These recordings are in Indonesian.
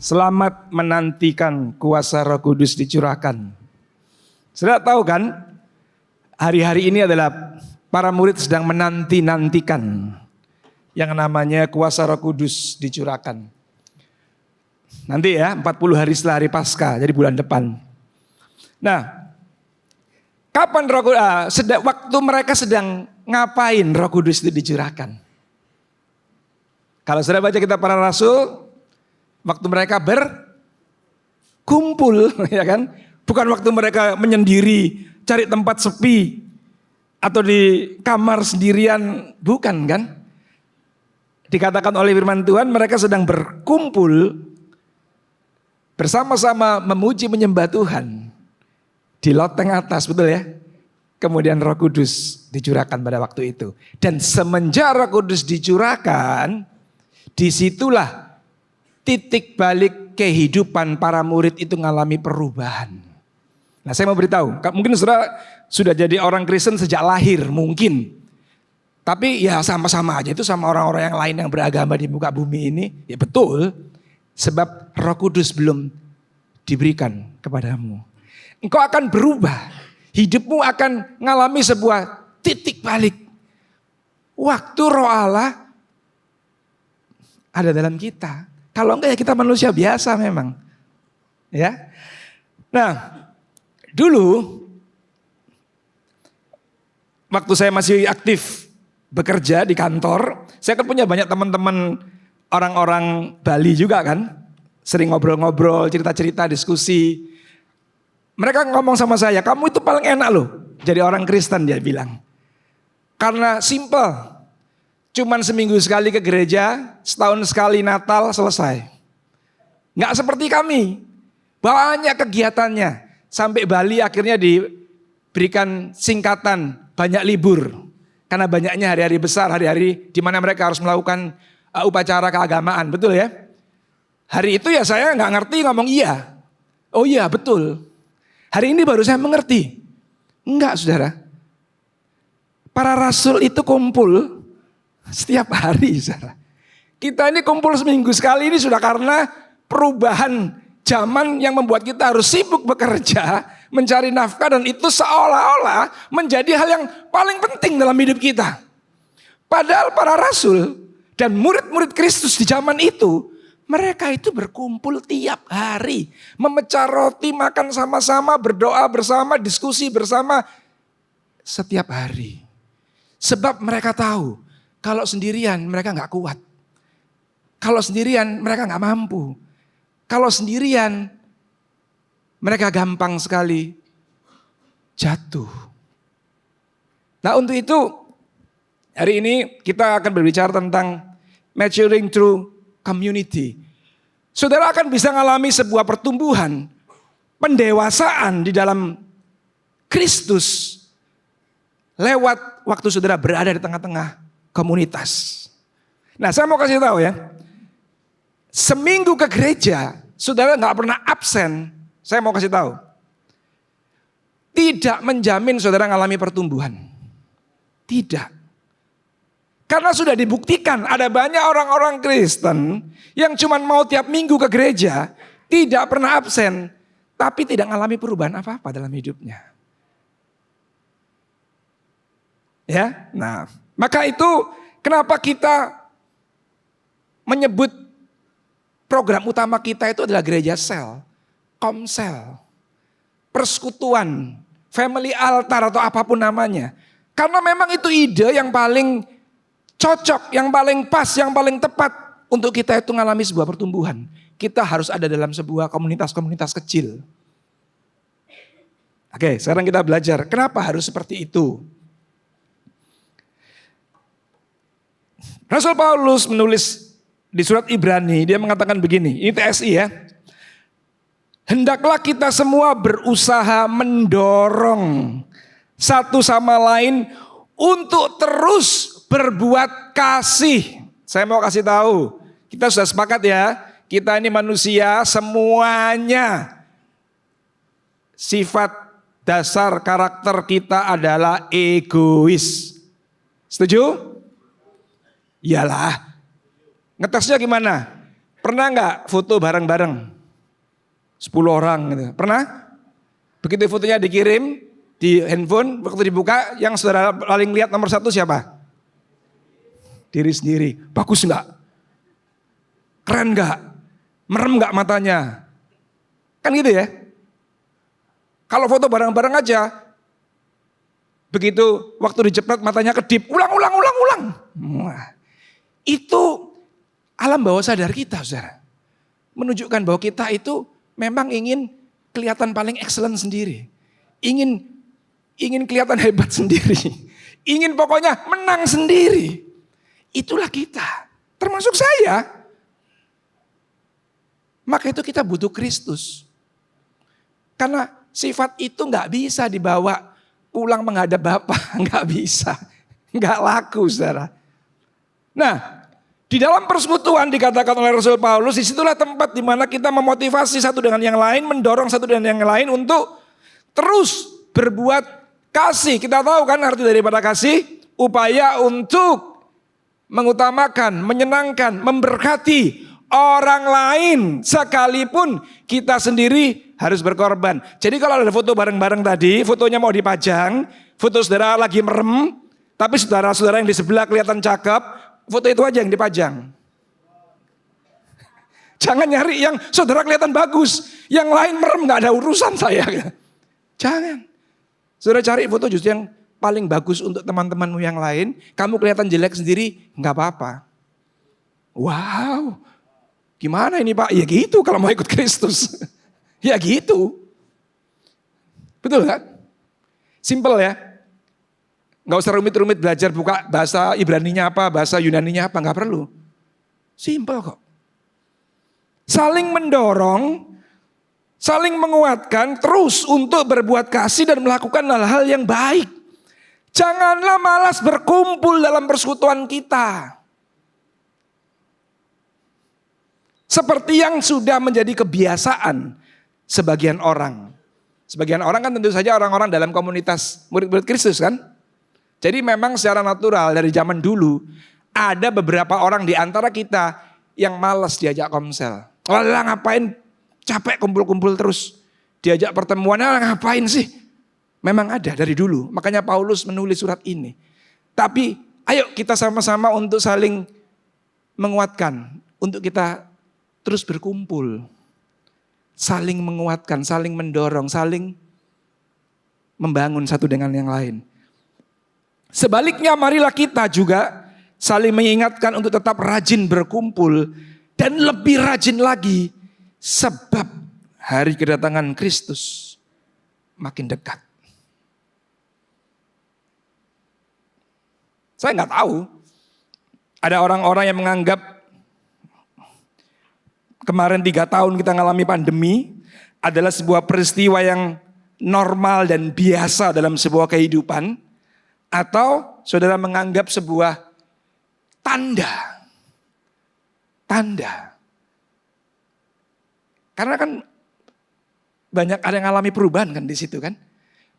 Selamat menantikan kuasa Roh Kudus dicurahkan. Saudara tahu kan, hari-hari ini adalah para murid sedang menanti-nantikan yang namanya kuasa Roh Kudus dicurahkan. Nanti ya, 40 hari setelah hari Paskah, jadi bulan depan. Nah, kapan waktu mereka sedang ngapain Roh Kudus itu dicurahkan? Kalau sudah baca kitab para rasul, waktu mereka berkumpul, ya kan? Bukan waktu mereka menyendiri, cari tempat sepi, atau di kamar sendirian, bukan kan? Dikatakan oleh firman Tuhan, mereka sedang berkumpul, bersama-sama memuji menyembah Tuhan, di loteng atas, betul ya? Kemudian Roh Kudus dicurahkan pada waktu itu. Dan semenjak Roh Kudus dicurahkan, disitulah titik balik kehidupan para murid itu mengalami perubahan. Nah, saya mau beritahu, mungkin saudara sudah jadi orang Kristen sejak lahir mungkin. Tapi ya sama-sama aja itu sama orang-orang yang lain yang beragama di muka bumi ini. Ya betul, sebab Roh Kudus belum diberikan kepadamu. Engkau akan berubah, hidupmu akan mengalami sebuah titik balik. Waktu Roh Allah ada dalam kita. Kalau enggak ya kita manusia biasa memang. Ya. Nah, dulu waktu saya masih aktif bekerja di kantor, saya kan punya banyak teman-teman orang-orang Bali juga kan. Sering ngobrol-ngobrol, cerita-cerita, diskusi. Mereka ngomong sama saya, "Kamu itu paling enak loh jadi orang Kristen," dia bilang. Karena simple. Cuman seminggu sekali ke gereja, setahun sekali Natal, selesai. Nggak seperti kami, banyak kegiatannya. Sampai Bali akhirnya diberikan singkatan, banyak libur. Karena banyaknya hari-hari besar, hari-hari di mana mereka harus melakukan upacara keagamaan, betul ya? Hari itu ya saya nggak ngerti ngomong iya. Oh iya betul. Hari ini baru saya mengerti. Enggak saudara. Para rasul itu kumpul setiap hari, saudara. Kita ini kumpul seminggu sekali ini sudah karena perubahan zaman yang membuat kita harus sibuk bekerja, mencari nafkah, dan itu seolah-olah menjadi hal yang paling penting dalam hidup kita. Padahal para rasul dan murid-murid Kristus di zaman itu, mereka itu berkumpul tiap hari, memecah roti, makan sama-sama, berdoa bersama, diskusi bersama setiap hari. Sebab mereka tahu, kalau sendirian mereka gak kuat. Kalau sendirian mereka gak mampu. Kalau sendirian mereka gampang sekali jatuh. Nah untuk itu hari ini kita akan berbicara tentang maturing through community. Saudara akan bisa mengalami sebuah pertumbuhan, pendewasaan di dalam Kristus lewat waktu saudara berada di tengah-tengah komunitas. Nah, saya mau kasih tahu ya. Seminggu ke gereja, saudara nggak pernah absen. Saya mau kasih tahu. Tidak menjamin saudara mengalami pertumbuhan. Tidak. Karena sudah dibuktikan ada banyak orang-orang Kristen yang cuma mau tiap minggu ke gereja, tidak pernah absen, tapi tidak mengalami perubahan apa-apa dalam hidupnya. Ya, nah, maka itu kenapa kita menyebut program utama kita itu adalah gereja sel, komsel, persekutuan, family altar atau apapun namanya. Karena memang itu ide yang paling cocok, yang paling pas, yang paling tepat untuk kita itu mengalami sebuah pertumbuhan. Kita harus ada dalam sebuah komunitas-komunitas kecil. Oke, sekarang kita belajar kenapa harus seperti itu. Rasul Paulus menulis di surat Ibrani, dia mengatakan begini, ini TSI ya. Hendaklah kita semua berusaha mendorong satu sama lain untuk terus berbuat kasih. Saya mau kasih tahu, kita sudah sepakat ya, kita ini manusia semuanya sifat dasar karakter kita adalah egois. Setuju? Iyalah. Ngetesnya gimana? Pernah nggak foto bareng-bareng? 10 orang gitu. Pernah? Begitu fotonya dikirim di handphone, waktu dibuka yang saudara paling lihat nomor 1 siapa? Diri sendiri. Bagus nggak? Keren nggak? Merem nggak matanya? Kan gitu ya? Kalau foto bareng-bareng aja, begitu waktu dijepret matanya kedip, ulang. Wah, itu alam bawah sadar kita, saudara. Menunjukkan bahwa kita itu memang ingin kelihatan paling excellent sendiri. Ingin kelihatan hebat sendiri. Ingin pokoknya menang sendiri. Itulah kita. Termasuk saya. Maka itu kita butuh Kristus. Karena sifat itu gak bisa dibawa pulang menghadap Bapa. Gak bisa. Gak laku, saudara. Nah, di dalam persekutuan dikatakan oleh Rasul Paulus, disitulah tempat di mana kita memotivasi satu dengan yang lain, mendorong satu dengan yang lain untuk terus berbuat kasih. Kita tahu kan arti daripada kasih, upaya untuk mengutamakan, menyenangkan, memberkati orang lain sekalipun kita sendiri harus berkorban. Jadi kalau ada foto bareng-bareng tadi, fotonya mau dipajang, foto saudara lagi merem, tapi saudara-saudara yang di sebelah kelihatan cakep, foto itu aja yang dipajang. Jangan nyari yang saudara kelihatan bagus, yang lain merem, gak ada urusan saya. Jangan. Saudara cari foto justru yang paling bagus untuk teman-temanmu yang lain, kamu kelihatan jelek sendiri, gak apa-apa. Wow, gimana ini Pak? Ya gitu kalau mau ikut Kristus. Ya gitu. Betul kan? Simple ya. Gak usah rumit-rumit belajar buka bahasa Ibraninya apa, bahasa Yunaninya apa, gak perlu. Simple kok. Saling mendorong, saling menguatkan terus untuk berbuat kasih dan melakukan hal-hal yang baik. Janganlah malas berkumpul dalam persekutuan kita. Seperti yang sudah menjadi kebiasaan sebagian orang. Sebagian orang kan tentu saja orang-orang dalam komunitas murid-murid Kristus kan. Jadi memang secara natural dari zaman dulu ada beberapa orang di antara kita yang malas diajak komsel. Walah ngapain capek kumpul-kumpul terus. Diajak pertemuan ngapain sih. Memang ada dari dulu. Makanya Paulus menulis surat ini. Tapi ayo kita sama-sama untuk saling menguatkan. Untuk kita terus berkumpul. Saling menguatkan, saling mendorong, saling membangun satu dengan yang lain. Sebaliknya marilah kita juga saling mengingatkan untuk tetap rajin berkumpul. Dan lebih rajin lagi sebab hari kedatangan Kristus makin dekat. Saya nggak tahu, ada orang-orang yang menganggap kemarin 3 tahun kita ngalami pandemi adalah sebuah peristiwa yang normal dan biasa dalam sebuah kehidupan. Atau saudara menganggap sebuah tanda. Karena kan banyak ada yang mengalami perubahan kan di situ kan.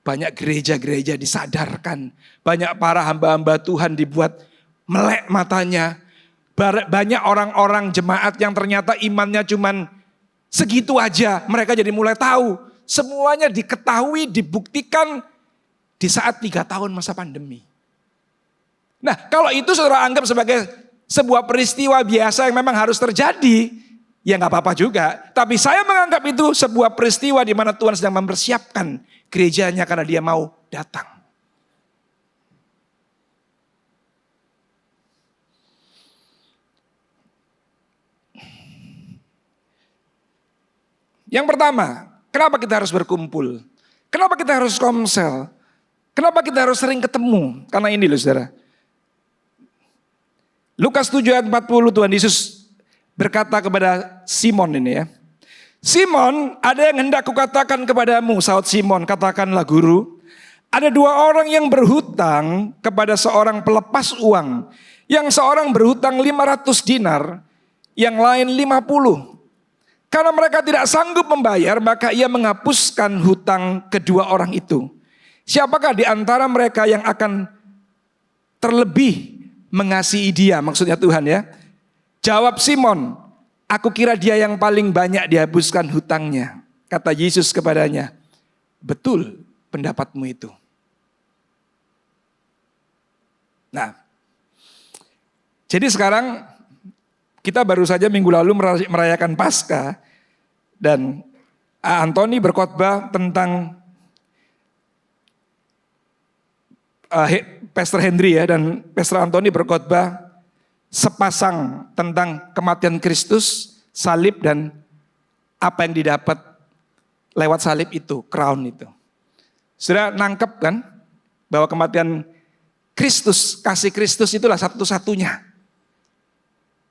Banyak gereja-gereja disadarkan. Banyak para hamba-hamba Tuhan dibuat melek matanya. Banyak orang-orang jemaat yang ternyata imannya cuman segitu aja. Mereka jadi mulai tahu. Semuanya diketahui, dibuktikan di saat 3 tahun masa pandemi. Nah kalau itu saudara anggap sebagai sebuah peristiwa biasa yang memang harus terjadi. Ya gak apa-apa juga. Tapi saya menganggap itu sebuah peristiwa di mana Tuhan sedang mempersiapkan gerejanya karena dia mau datang. Yang pertama, kenapa kita harus berkumpul? Kenapa kita harus komsel? Kenapa kita harus sering ketemu? Karena ini loh saudara. Lukas 7 ayat 40 Tuhan Yesus berkata kepada Simon ini ya. Simon, ada yang hendak kukatakan kepadamu, sahut Simon, katakanlah guru. Ada 2 orang yang berhutang kepada seorang pelepas uang. Yang seorang berhutang 500 dinar, yang lain 50. Karena mereka tidak sanggup membayar, maka ia menghapuskan hutang kedua orang itu. Siapakah di antara mereka yang akan terlebih mengasihi dia? Maksudnya Tuhan ya. Jawab Simon, Aku kira dia yang paling banyak dihapuskan hutangnya. Kata Yesus kepadanya, betul pendapatmu itu. Nah, jadi sekarang kita baru saja minggu lalu merayakan Paskah. Dan Antoni berkhotbah tentang Pastor Henry ya, dan Pastor Antoni berkhotbah sepasang tentang kematian Kristus, salib, dan apa yang didapat lewat salib itu, crown itu. Sudah nangkep kan bahwa kematian Kristus, kasih Kristus itulah satu-satunya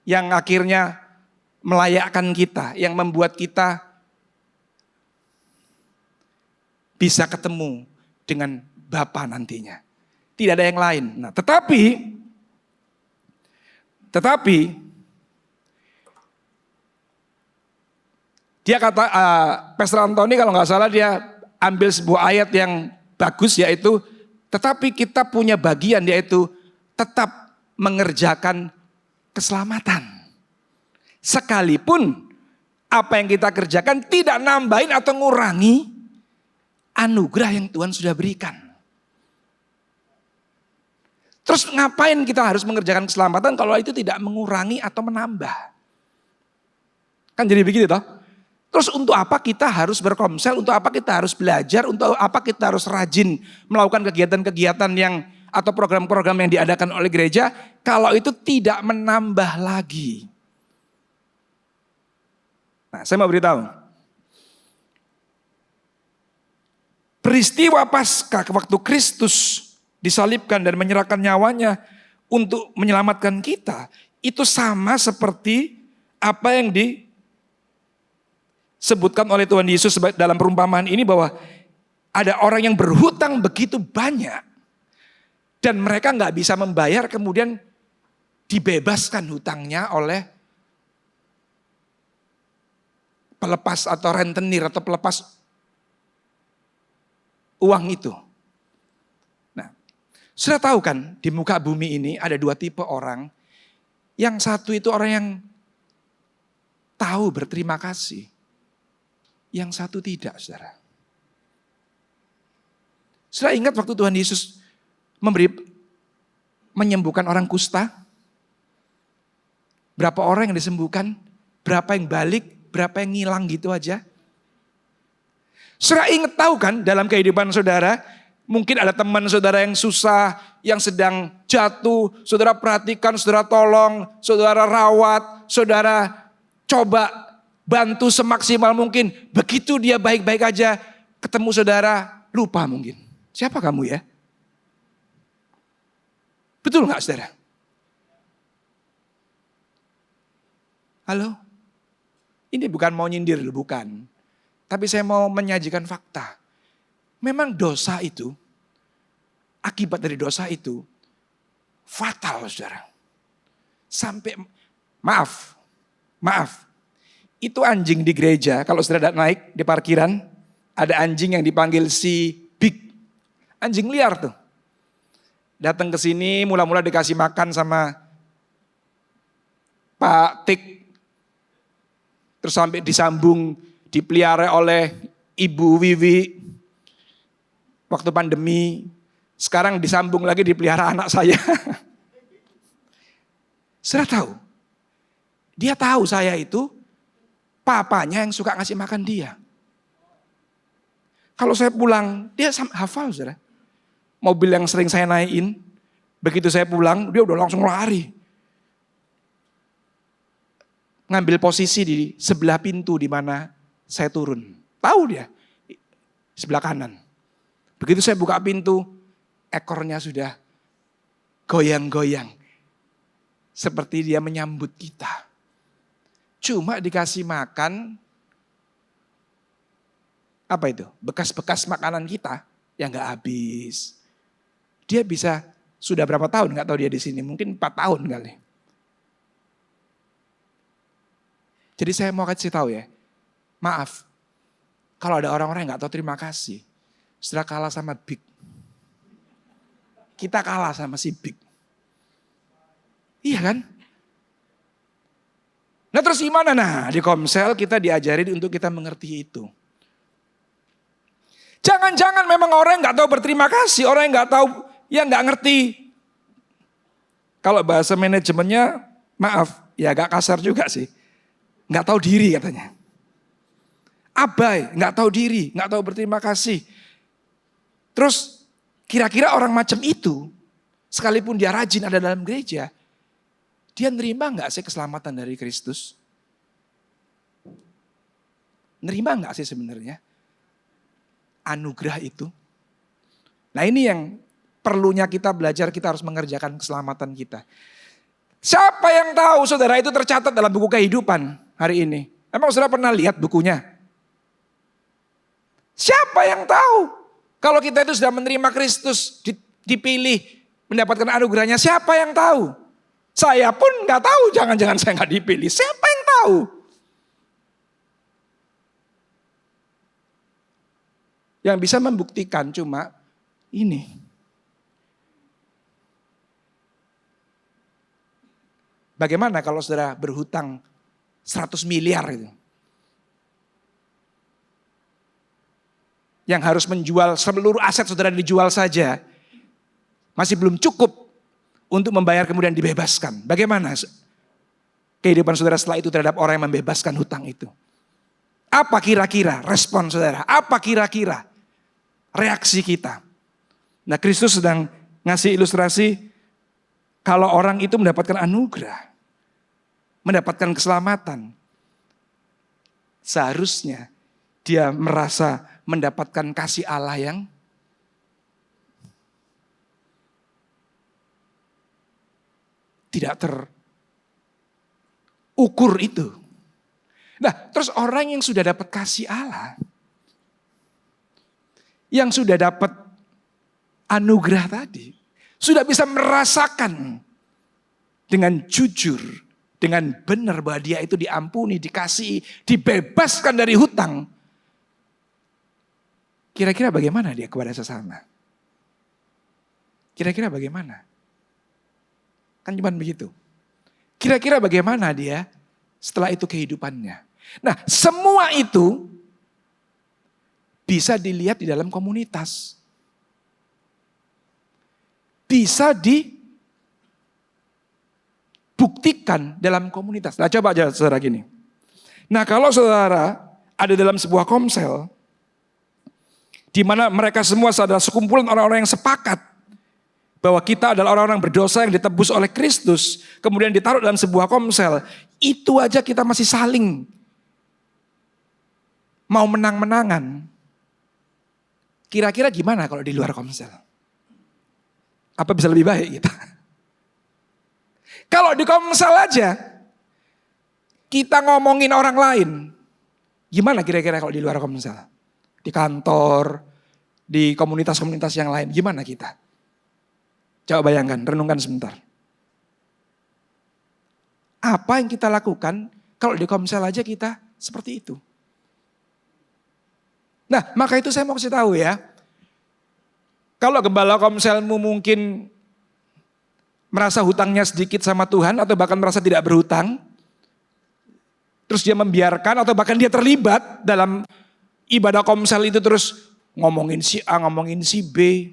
yang akhirnya melayakkan kita, yang membuat kita bisa ketemu dengan Bapa nantinya. Tidak ada yang lain. Nah, tetapi dia kata Pastor Antoni kalau nggak salah dia ambil sebuah ayat yang bagus, yaitu tetapi kita punya bagian, yaitu tetap mengerjakan keselamatan. Sekalipun apa yang kita kerjakan tidak nambahin atau ngurangi anugerah yang Tuhan sudah berikan. Terus ngapain kita harus mengerjakan keselamatan kalau itu tidak mengurangi atau menambah? Kan jadi begitu toh? Terus untuk apa kita harus berkomsel, untuk apa kita harus belajar, untuk apa kita harus rajin melakukan kegiatan-kegiatan yang atau program-program yang diadakan oleh gereja kalau itu tidak menambah lagi. Nah, saya mau beritahu. Peristiwa Paskah waktu Kristus disalibkan dan menyerahkan nyawanya untuk menyelamatkan kita, itu sama seperti apa yang disebutkan oleh Tuhan Yesus dalam perumpamaan ini, bahwa ada orang yang berhutang begitu banyak dan mereka nggak bisa membayar, kemudian dibebaskan hutangnya oleh pelepas atau rentenir atau pelepas uang itu. Sudah tahu kan, di muka bumi ini ada dua tipe orang. Yang satu itu orang yang tahu berterima kasih. Yang satu tidak, saudara. Sudah ingat waktu Tuhan Yesus menyembuhkan orang kusta? Berapa orang yang disembuhkan? Berapa yang balik? Berapa yang ngilang gitu aja? Sudah ingat tahu kan dalam kehidupan saudara, mungkin ada teman saudara yang susah, yang sedang jatuh, saudara perhatikan, saudara tolong, saudara rawat, saudara coba bantu semaksimal mungkin. Begitu dia baik-baik aja, ketemu saudara, lupa mungkin. Siapa kamu ya? Betul gak saudara? Halo? Ini bukan mau nyindir, bukan. Tapi saya mau menyajikan fakta. Memang dosa itu, akibat dari dosa itu, fatal saudara. Sampai, maaf. Itu anjing di gereja, kalau saudara naik di parkiran, ada anjing yang dipanggil si Big. Anjing liar tuh. Datang ke sini, mula-mula dikasih makan sama Pak Tik. Terus sampai disambung, dipelihara oleh Ibu Wiwi. Waktu pandemi, sekarang disambung lagi dipelihara anak saya. Sudah tahu, dia tahu saya itu papanya yang suka ngasih makan dia. Kalau saya pulang, dia hafal saudara. Mobil yang sering saya naikin, begitu saya pulang, dia udah langsung lari. Ngambil posisi di sebelah pintu di mana saya turun. Tahu dia, sebelah kanan. Begitu saya buka pintu, ekornya sudah goyang-goyang. Seperti dia menyambut kita. Cuma dikasih makan, apa itu? Bekas-bekas makanan kita yang gak habis. Dia bisa, sudah berapa tahun, gak tahu dia di sini, mungkin 4 tahun kali. Jadi saya mau kasih tahu ya, maaf, kalau ada orang-orang yang gak tahu terima kasih, setelah kalah sama Big. Kita kalah sama si Big. Iya kan? Nah terus gimana? Nah di Komsel kita diajarin untuk kita mengerti itu. Jangan-jangan memang orang yang gak tahu berterima kasih, orang yang gak tahu, yang gak ngerti. Kalau bahasa manajemennya, maaf, ya agak kasar juga sih. Gak tahu diri katanya. Abai, gak tahu diri, gak tahu berterima kasih. Terus kira-kira orang macam itu, sekalipun dia rajin ada dalam gereja, dia nerima gak sih keselamatan dari Kristus? Nerima gak sih sebenarnya anugerah itu? Nah ini yang perlunya kita belajar, kita harus mengerjakan keselamatan kita. Siapa yang tahu saudara itu tercatat dalam buku kehidupan hari ini? Emang saudara pernah lihat bukunya? Siapa yang tahu? Kalau kita itu sudah menerima Kristus, dipilih, mendapatkan anugerahnya, siapa yang tahu? Saya pun gak tahu, jangan-jangan saya gak dipilih. Siapa yang tahu? Yang bisa membuktikan cuma ini. Bagaimana kalau saudara berhutang 100 miliar itu? Yang harus menjual seluruh aset saudara dijual saja. Masih belum cukup untuk membayar kemudian dibebaskan. Bagaimana kehidupan saudara setelah itu terhadap orang yang membebaskan hutang itu? Apa kira-kira respon saudara? Apa kira-kira reaksi kita? Nah Kristus sedang ngasih ilustrasi kalau orang itu mendapatkan anugerah, mendapatkan keselamatan, seharusnya dia merasa mendapatkan kasih Allah yang tidak terukur itu. Nah, terus orang yang sudah dapat kasih Allah, yang sudah dapat anugerah tadi, sudah bisa merasakan dengan jujur, dengan benar bahwa dia itu diampuni, dikasihi, dibebaskan dari hutang. Kira-kira bagaimana dia kepada sesama? Kira-kira bagaimana? Kan cuma begitu. Kira-kira bagaimana dia setelah itu kehidupannya? Nah, semua itu bisa dilihat di dalam komunitas. Bisa dibuktikan dalam komunitas. Nah, coba aja saudara gini. Nah, kalau saudara ada dalam sebuah komsel, di mana mereka semua adalah sekumpulan orang-orang yang sepakat bahwa kita adalah orang-orang berdosa yang ditebus oleh Kristus, kemudian ditaruh dalam sebuah komsel, itu aja kita masih saling mau menang-menangan. Kira-kira gimana kalau di luar komsel? Apa bisa lebih baik kita? Kalau di komsel aja kita ngomongin orang lain, gimana kira-kira kalau di luar komsel? Di kantor, di komunitas-komunitas yang lain, gimana kita? Coba bayangkan, renungkan sebentar. Apa yang kita lakukan kalau di komsel aja kita seperti itu? Nah, maka itu saya mau kasih tahu ya. Kalau gembala komselmu mungkin merasa hutangnya sedikit sama Tuhan atau bahkan merasa tidak berhutang, terus dia membiarkan atau bahkan dia terlibat dalam ibadah komsel itu terus ngomongin si A, ngomongin si B.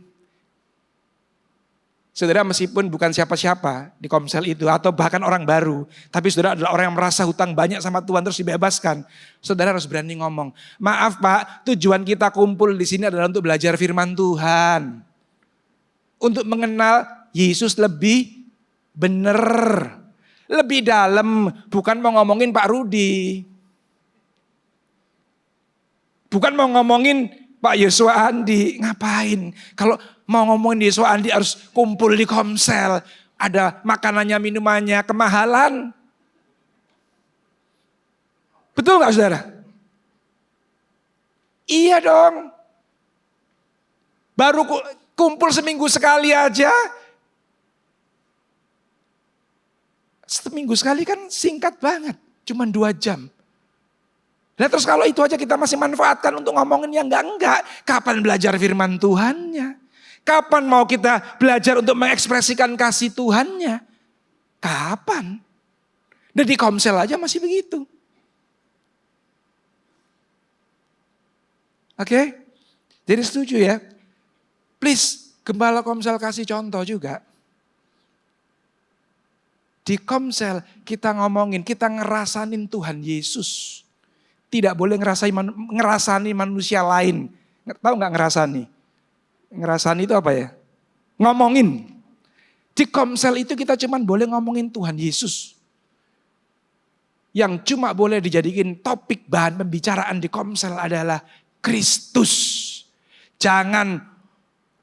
Saudara meskipun bukan siapa-siapa di komsel itu atau bahkan orang baru, tapi saudara adalah orang yang merasa hutang banyak sama Tuhan terus dibebaskan. Saudara harus berani ngomong, maaf Pak, tujuan kita kumpul di sini adalah untuk belajar firman Tuhan. Untuk mengenal Yesus lebih benar, lebih dalam, bukan mau ngomongin Pak Rudi. Bukan mau ngomongin Pak Yosua Andi, ngapain? Kalau mau ngomongin Yosua Andi harus kumpul di komsel. Ada makanannya, minumannya, kemahalan. Betul gak saudara? Iya dong. Baru kumpul seminggu sekali aja. Seminggu sekali kan singkat banget. Cuma 2 jam. Nah terus kalau itu aja kita masih manfaatkan untuk ngomongin yang enggak. Kapan belajar firman Tuhannya? Kapan mau kita belajar untuk mengekspresikan kasih Tuhannya? Kapan? Dan di Komsel aja masih begitu. Oke? Jadi setuju ya. Please, Gembala Komsel kasih contoh juga. Di Komsel kita ngomongin, kita ngerasanin Tuhan Yesus. Tidak boleh ngerasani manusia lain. Tahu nggak ngerasani? Ngerasani itu apa ya? Ngomongin. Di Komsel itu kita cuma boleh ngomongin Tuhan Yesus. Yang cuma boleh dijadikan topik bahan pembicaraan di Komsel adalah Kristus. Jangan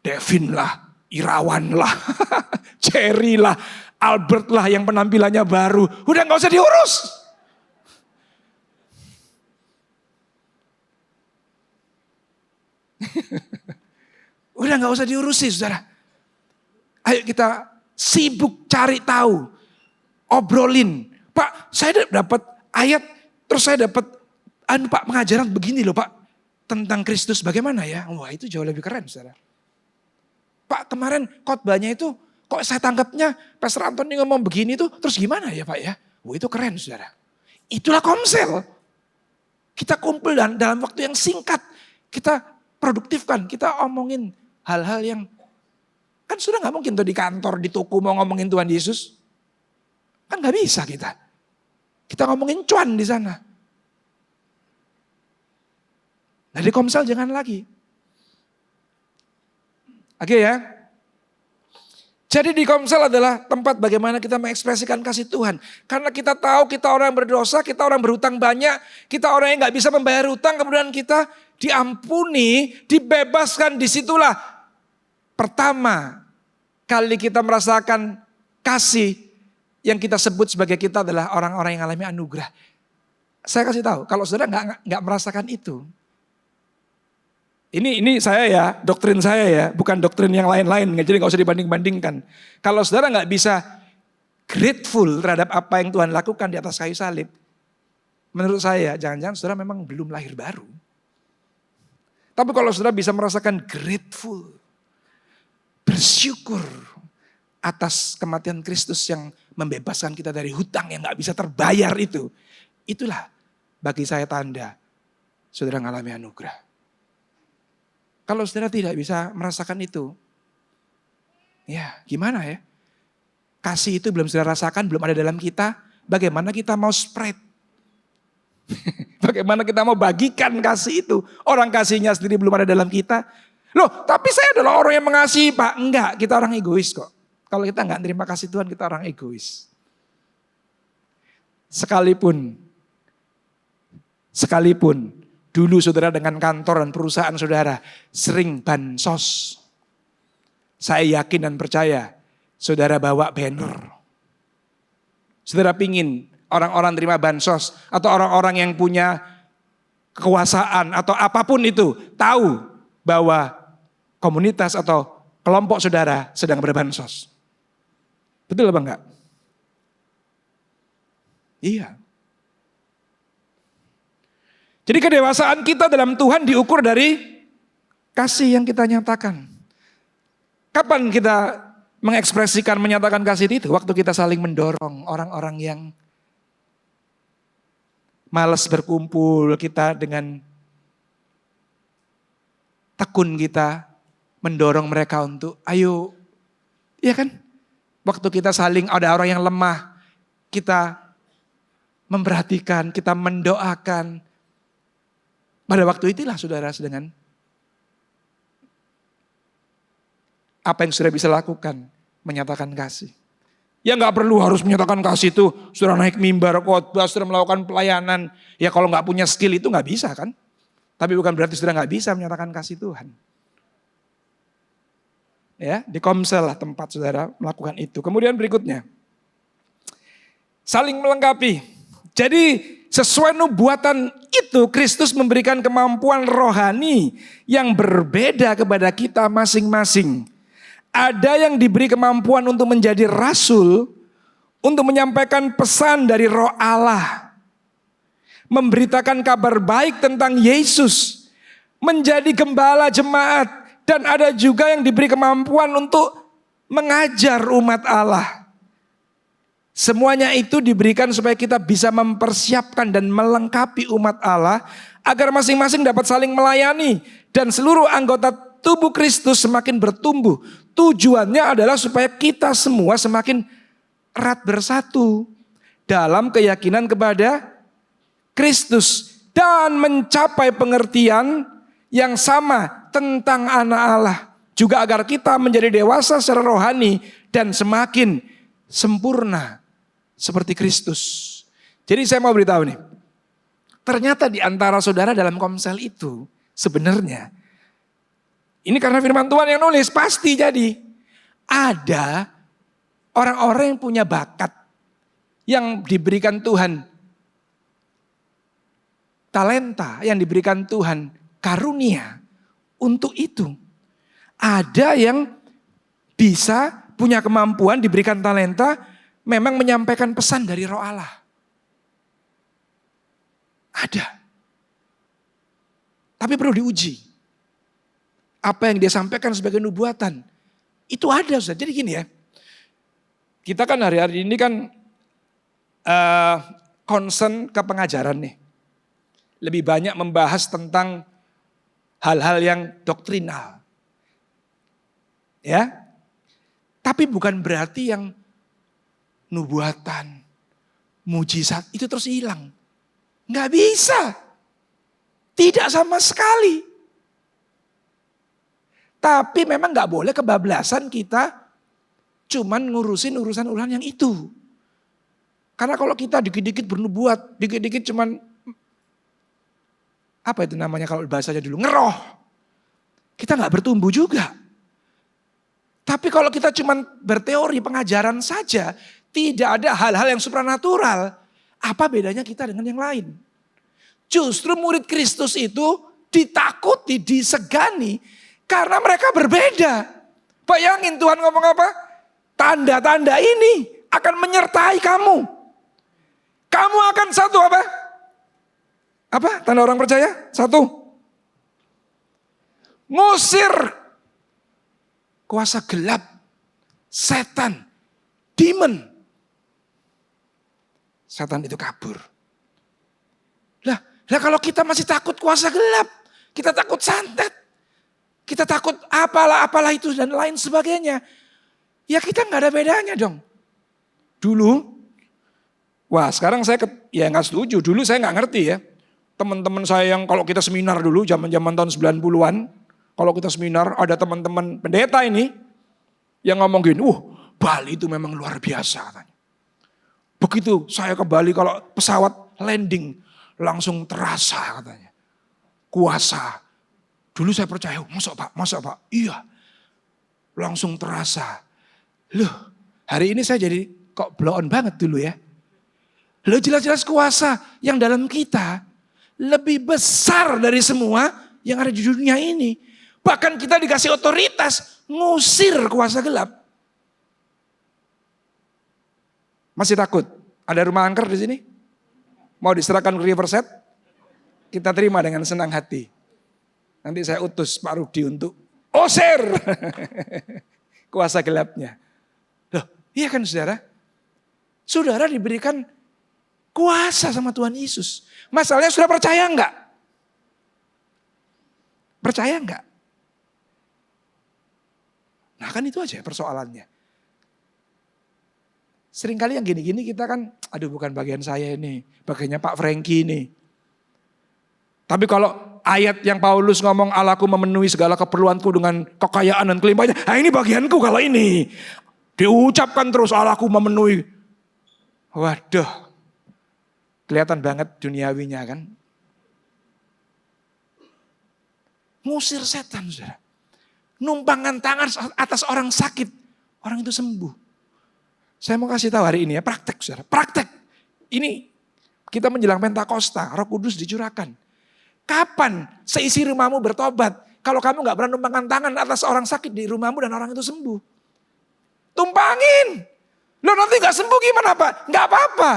Devin lah, Irawan lah, Cherry lah, Albert lah yang penampilannya baru. Udah gak usah diurus. Udah gak usah diurusi saudara. Ayo kita sibuk cari tahu. Obrolin. Pak, saya dapat ayat, terus saya dapat Pak pengajaran begini loh Pak. Tentang Kristus bagaimana ya? Wah itu jauh lebih keren saudara. Pak kemarin khotbahnya itu kok saya tangkapnya Pastor Antoni ngomong begini tuh terus gimana ya Pak ya? Wah itu keren saudara. Itulah Komsel. Kita kumpul dan dalam waktu yang singkat kita produktifkan, kita omongin hal-hal yang kan sudah gak mungkin tuh di kantor, di toko mau ngomongin Tuhan Yesus. Kan gak bisa kita. Kita ngomongin cuan di sana. Nah di Komsel jangan lagi. Oke ya. Jadi di Komsel adalah tempat bagaimana kita mengekspresikan kasih Tuhan. Karena kita tahu kita orang berdosa, kita orang berhutang banyak. Kita orang yang gak bisa membayar hutang, kemudian kita diampuni, dibebaskan. Disitulah pertama kali kita merasakan kasih yang kita sebut sebagai kita adalah orang-orang yang alami anugerah. Saya kasih tahu, kalau saudara nggak merasakan itu, ini saya ya, doktrin saya ya, bukan doktrin yang lain-lain, jadi nggak usah dibanding-bandingkan. Kalau saudara nggak bisa grateful terhadap apa yang Tuhan lakukan di atas kayu salib, menurut saya jangan-jangan saudara memang belum lahir baru. Tapi kalau saudara bisa merasakan grateful, bersyukur atas kematian Kristus yang membebaskan kita dari hutang yang gak bisa terbayar itu. Itulah bagi saya tanda saudara mengalami anugerah. Kalau saudara tidak bisa merasakan itu, ya gimana ya? Kasih itu belum saudara rasakan, belum ada dalam kita. Bagaimana kita mau spread? Bagaimana kita mau bagikan kasih itu? Orang kasihnya sendiri belum ada dalam kita. Loh tapi saya adalah orang yang mengasihi Pak. Enggak, kita orang egois kok. Kalau kita enggak terima kasih Tuhan, kita orang egois. Sekalipun dulu saudara dengan kantor dan perusahaan saudara sering bansos. Saya yakin dan percaya saudara bawa banner. Saudara pingin orang-orang terima bansos atau orang-orang yang punya kekuasaan atau apapun itu tahu bahwa komunitas atau kelompok saudara sedang berbansos. Betul apa enggak? Iya. Jadi kedewasaan kita dalam Tuhan diukur dari kasih yang kita nyatakan. Kapan kita mengekspresikan, menyatakan kasih itu? Waktu kita saling mendorong orang-orang yang malas berkumpul, kita dengan tekun kita mendorong mereka untuk ayo, iya kan? Waktu kita saling ada orang yang lemah, kita memperhatikan, kita mendoakan. Pada waktu itulah saudara dengan apa yang sudah bisa lakukan, menyatakan kasih. Ya nggak perlu harus menyatakan kasih itu, sudah naik mimbar, khotbah, sudah melakukan pelayanan. Ya kalau nggak punya skill itu nggak bisa kan. Tapi bukan berarti sudah nggak bisa menyatakan kasih Tuhan. Ya, di Komsel lah tempat saudara melakukan itu. Kemudian berikutnya, saling melengkapi. Jadi sesuai nubuatan itu Kristus memberikan kemampuan rohani yang berbeda kepada kita masing-masing. Ada yang diberi kemampuan untuk menjadi rasul, untuk menyampaikan pesan dari Roh Allah, memberitakan kabar baik tentang Yesus, menjadi gembala jemaat. Dan ada juga yang diberi kemampuan untuk mengajar umat Allah. Semuanya itu diberikan supaya kita bisa mempersiapkan dan melengkapi umat Allah agar masing-masing dapat saling melayani dan seluruh anggota tubuh Kristus semakin bertumbuh. Tujuannya adalah supaya kita semua semakin erat bersatu dalam keyakinan kepada Kristus dan mencapai pengertian yang sama tentang anak Allah. Juga agar kita menjadi dewasa secara rohani dan semakin sempurna seperti Kristus. Jadi saya mau beritahu nih, ternyata di antara saudara dalam komsel itu sebenarnya, ini karena firman Tuhan yang nulis, pasti jadi ada orang-orang yang punya bakat, yang diberikan Tuhan talenta, yang diberikan Tuhan karunia untuk itu. Ada yang bisa punya kemampuan diberikan talenta, memang menyampaikan pesan dari Roh Allah. Ada. Tapi perlu diuji. Apa yang dia sampaikan sebagai nubuatan. Itu ada, Ustaz. Jadi gini ya. Kita kan hari-hari ini kan concern ke pengajaran nih. Lebih banyak membahas tentang hal-hal yang doktrinal. Ya. Tapi bukan berarti yang nubuatan, mujizat itu terus hilang. Nggak bisa. Tidak sama sekali. Tapi memang nggak boleh kebablasan kita cuman ngurusin urusan-urusan yang itu. Karena kalau kita dikit-dikit bernubuat, dikit-dikit cuman, apa itu namanya kalau bahasanya dulu, ngeroh. Kita nggak bertumbuh juga. Tapi kalau kita cuman berteori pengajaran saja, tidak ada hal-hal yang supranatural. Apa bedanya kita dengan yang lain? Justru murid Kristus itu ditakuti, disegani karena mereka berbeda. Bayangin Tuhan ngomong apa? Tanda-tanda ini akan menyertai kamu. Kamu akan satu apa? Apa? Tanda orang percaya? Satu. Ngusir kuasa gelap, setan, demon. Setan itu kabur. Lah kalau kita masih takut kuasa gelap, kita takut santet, kita takut apalah itu dan lain sebagainya. Ya kita nggak ada bedanya dong. Dulu, sekarang saya ya nggak setuju. Dulu saya nggak ngerti ya. Teman-teman saya yang kalau kita seminar dulu, zaman-zaman tahun 90-an, kalau kita seminar ada teman-teman pendeta ini yang ngomong gini, Bali itu memang luar biasa katanya. Begitu saya ke Bali kalau pesawat landing langsung terasa katanya. Kuasa. Dulu saya percaya, masa pak? Iya. Langsung terasa. Loh, hari ini saya jadi kok blow on banget dulu ya. Loh jelas-jelas kuasa yang dalam kita lebih besar dari semua yang ada di dunia ini. Bahkan kita dikasih otoritas ngusir kuasa gelap. Masih takut? Ada rumah angker di sini? Mau diserahkan ke Riverside? Kita terima dengan senang hati. Nanti saya utus Pak Rudi untuk usir kuasa gelapnya. Loh, iya kan saudara? Saudara diberikan kuasa sama Tuhan Yesus. Masalahnya sudah percaya enggak? Percaya enggak? Nah kan itu aja persoalannya. Seringkali yang gini-gini kita kan, aduh bukan bagian saya ini, bagiannya Pak Franky ini. Tapi kalau ayat yang Paulus ngomong Allahku memenuhi segala keperluanku dengan kekayaan dan kelimpahannya, ini bagianku kalau ini. Diucapkan terus Allahku memenuhi. Waduh, kelihatan banget duniawinya kan. Ngusir setan saudara. Numpangan tangan atas orang sakit, orang itu sembuh. Saya mau kasih tahu hari ini ya, praktek saudara, praktek. Ini kita menjelang Pentakosta, Roh Kudus dicurahkan. Kapan seisi rumahmu bertobat? Kalau kamu gak pernah numpangkan tangan atas orang sakit di rumahmu dan orang itu sembuh. Tumpangin. Lo nanti gak sembuh gimana Pak? Gak apa-apa.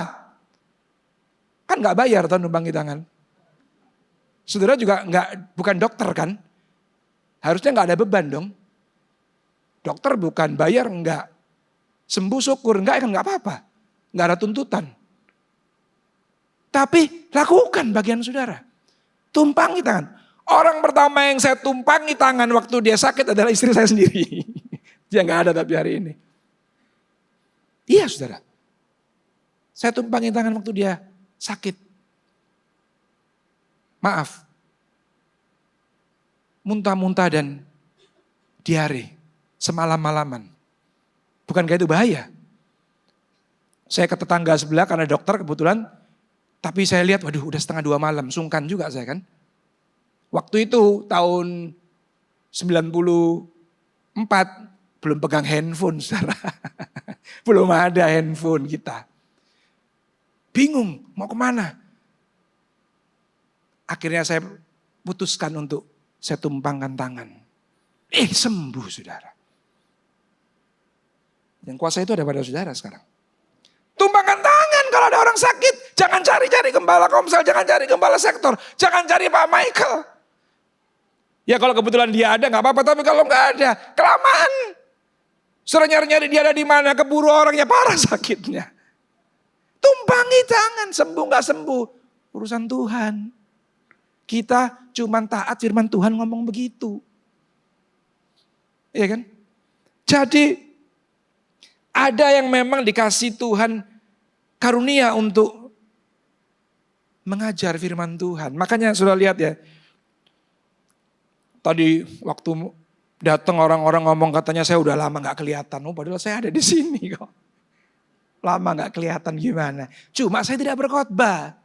Kan gak bayar tuh numpangi tangan. Saudara juga bukan dokter kan? Harusnya gak ada beban dong. Dokter bukan bayar enggak. Sembuh syukur, enggak kan enggak apa-apa. nggak ada tuntutan. Tapi lakukan bagian saudara. Tumpangi tangan. Orang pertama yang saya tumpangi tangan waktu dia sakit adalah istri saya sendiri. Dia nggak ada tapi hari ini. Iya saudara. Saya tumpangi tangan waktu dia sakit. Maaf. Muntah-muntah dan diare. Semalam-malaman. Bukankah itu bahaya? Saya ke tetangga sebelah karena dokter kebetulan. Tapi saya lihat, waduh udah 1:30 malam. Sungkan juga saya kan. Waktu itu tahun 94 belum pegang handphone saudara. Belum ada handphone kita. Bingung mau kemana. Akhirnya saya putuskan untuk saya tumpangkan tangan. Sembuh saudara. Yang kuasa itu ada pada saudara sekarang. Tumpangkan tangan kalau ada orang sakit. Jangan cari-cari gembala komsel, jangan cari gembala sektor. Jangan cari Pak Michael. Ya kalau kebetulan dia ada gak apa-apa, tapi kalau gak ada, kelamaan. Suruh nyari-nyari dia ada di mana, keburu orangnya parah sakitnya. Tumpangi tangan, sembuh gak sembuh. Urusan Tuhan. Kita cuman taat firman Tuhan ngomong begitu. Iya kan? Jadi ada yang memang dikasih Tuhan karunia untuk mengajar firman Tuhan. Makanya sudah lihat ya. Tadi waktu datang orang-orang ngomong katanya saya udah lama gak kelihatan. Padahal saya ada di sini kok. Lama gak kelihatan gimana. Cuma saya tidak berkhotbah.